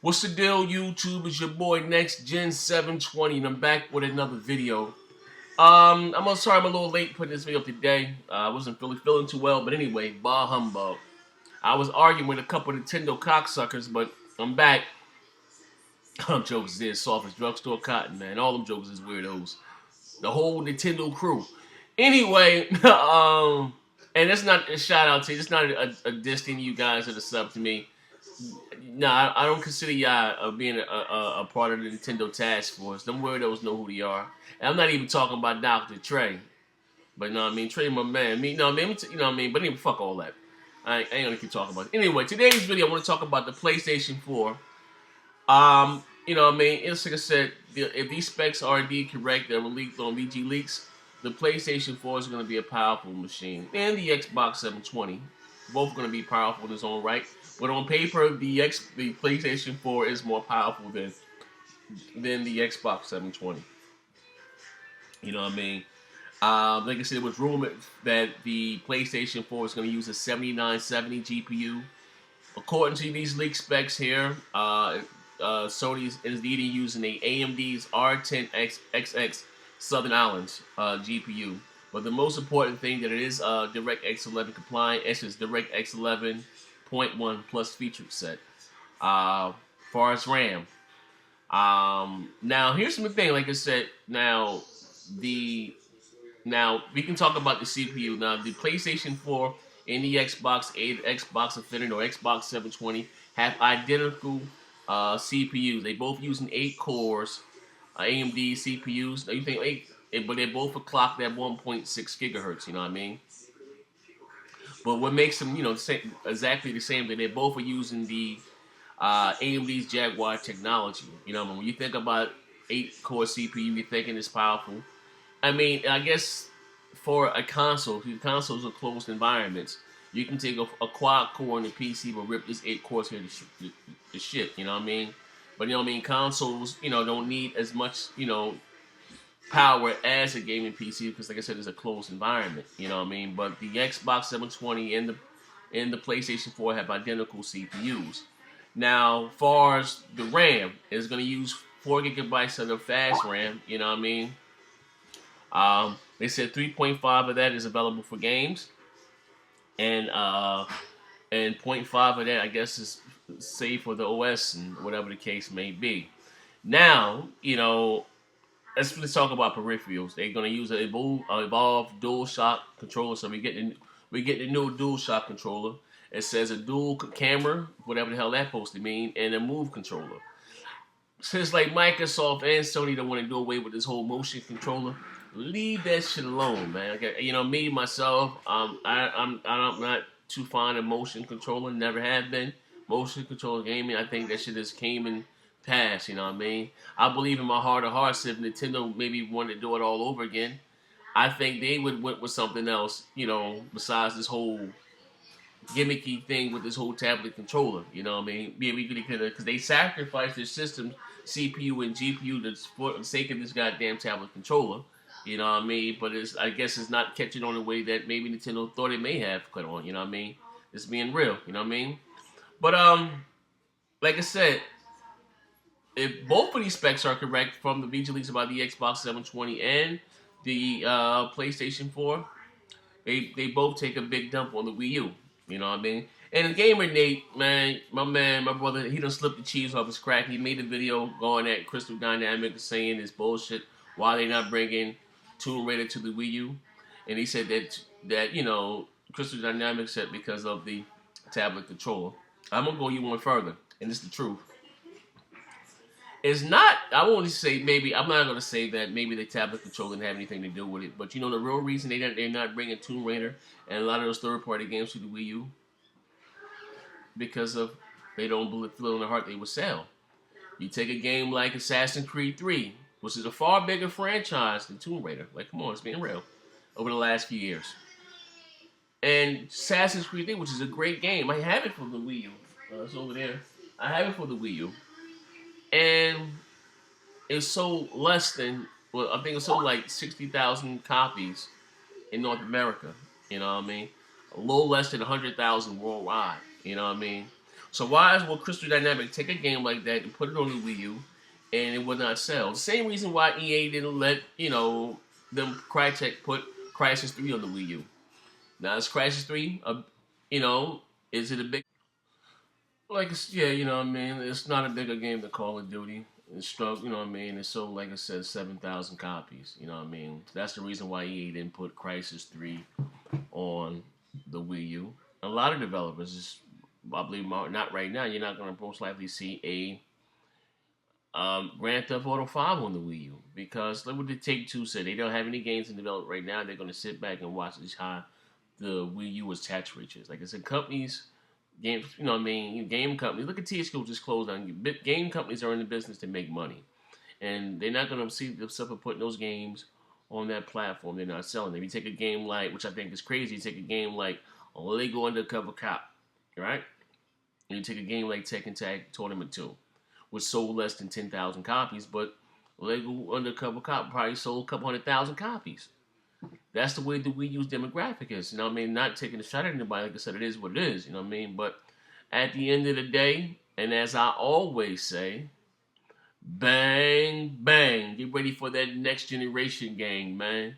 What's the deal, YouTube? It's your boy Next Gen 720, and I'm back with another video. Sorry I'm a little late putting this video up today. I wasn't really feeling too well, but anyway, bah humbug. I was arguing with a couple of Nintendo cocksuckers, but I'm back. Them jokers is soft as drugstore cotton, man. All them jokers is weirdos. The whole Nintendo crew. Anyway, and it's not a shout out to you. It's not a diss to you guys that are sub to me. No, I don't consider y'all being a part of the Nintendo task force. Them weirdos know who they are. And I'm not even talking about Dr. Trey. But you know what I mean? Trey, my man. You know what I mean? But anyway, fuck all that. I ain't gonna keep talking about it. Anyway, today's video, I want to talk about the PlayStation 4. You know what I mean? It's like I said, if these specs are indeed correct that were leaked on VG Leaks, the PlayStation 4 is going to be a powerful machine. And the Xbox 720. Both going to be powerful in its own right. But on paper, the PlayStation 4 is more powerful than the Xbox 720. You know what I mean? Like I said, it was rumored that the PlayStation 4 is going to use a 7970 GPU. According to these leak specs here, Sony is indeed using a AMD's R10XX Southern Islands GPU. But the most important thing that it is DirectX 11 compliant. It's just DirectX 11.1 plus feature set. Far as RAM. Now here's the thing. Like I said, now we can talk about the CPU. Now the PlayStation 4 and the Xbox 8, Xbox Infinite, or Xbox 720 have identical CPUs. They both using 8 cores, AMD CPUs. Now you think 8, but they both are clocked at 1.6 gigahertz. You know what I mean? But what makes them, exactly the same, that they both are using the AMD's Jaguar technology. You know, when you think about 8-core CPU, you're thinking it's powerful. I mean, I guess for a console, consoles are closed environments. You can take a quad core in the PC, but rip this 8 cores here to shit. You know what I mean? But you know what I mean? Consoles, don't need as much, power as a gaming PC because, like I said, it's a closed environment. You know what I mean? But the Xbox 720 and the PlayStation 4 have identical CPUs. Now, far as the RAM, it's going to use 4 gigabytes of the fast RAM. You know what I mean? They said 3.5 of that is available for games, and 0.5 of that, I guess, is saved for the OS and whatever the case may be. Now, let's talk about peripherals. They're gonna use an evolved DualShock controller. So we get the new DualShock controller. It says a dual camera, whatever the hell that's supposed to mean, and a move controller. Since like Microsoft and Sony don't want to do away with this whole motion controller, leave that shit alone, man. Okay, me myself, I'm not too fond of motion controller. Never have been. Motion controller gaming, I think that shit just came and passed. You know what I mean? I believe in my heart of hearts, if Nintendo maybe wanted to do it all over again, I think they would went with something else. Besides this whole gimmicky thing with this whole tablet controller. You know what I mean? Maybe because they sacrificed their system, CPU and GPU, for the sake of this goddamn tablet controller. You know what I mean? But I guess it's not catching on the way that maybe Nintendo thought it may have cut on. You know what I mean? It's being real. You know what I mean? But like I said, if both of these specs are correct from the VG leaks about the Xbox 720 and the PlayStation 4, they both take a big dump on the Wii U. You know what I mean? And Gamer Nate, my brother, he done slipped the cheese off his crack. He made a video going at Crystal Dynamics saying this bullshit. Why they not bringing Tomb Raider to the Wii U? And he said that Crystal Dynamics said because of the tablet controller. I'm gonna go you one further, and it's the truth. It's not. I won't say maybe. I'm not gonna say that maybe the tablet controller didn't have anything to do with it. But the real reason they're not bringing Tomb Raider and a lot of those third-party games to the Wii U, because of they don't feel in their heart they would sell. You take a game like Assassin's Creed 3, which is a far bigger franchise than Tomb Raider. Like, come on, it's being real. Over the last few years. And Assassin's Creed 3, which is a great game. I have it for the Wii U. It's over there. I have it for the Wii U. And it's sold less than, I think it's sold like 60,000 copies in North America. You know what I mean? A little less than 100,000 worldwide. You know what I mean? So why will Crystal Dynamics take a game like that and put it on the Wii U, and it would not sell? The same reason why EA didn't let them Crytek put Crysis 3 on the Wii U. Now is Crysis 3 is it a big yeah, what I mean, it's not a bigger game than Call of Duty. It's struck, what I mean, it sold, like I said, 7,000 copies. What I mean, that's the reason why EA didn't put Crysis 3 on the Wii U. A lot of developers, I believe, not right now. You're not going to most likely see a Grand Theft Auto 5 on the Wii U because look what the Take Two said. They don't have any games in development right now. They're going to sit back and watch this high the Wii U attach rates is. Like I said, companies, games, what I mean, game companies. Look at THQ just closed down. Game companies are in the business to make money, and they're not going to see themselves putting those games on that platform. They're not selling them. You take a game like, which I think is crazy. You take a game like Lego Undercover Cop, right? And you take a game like Tekken Tag Tournament 2, which sold less than 10,000 copies, but Lego Undercover Cop probably sold a couple 100,000 copies. That's the way the Wii U's demographic is. What I mean? Not taking a shot at anybody. Like I said, it is what it is. What I mean? But at the end of the day, and as I always say, bang, bang. Get ready for that next generation gang, man.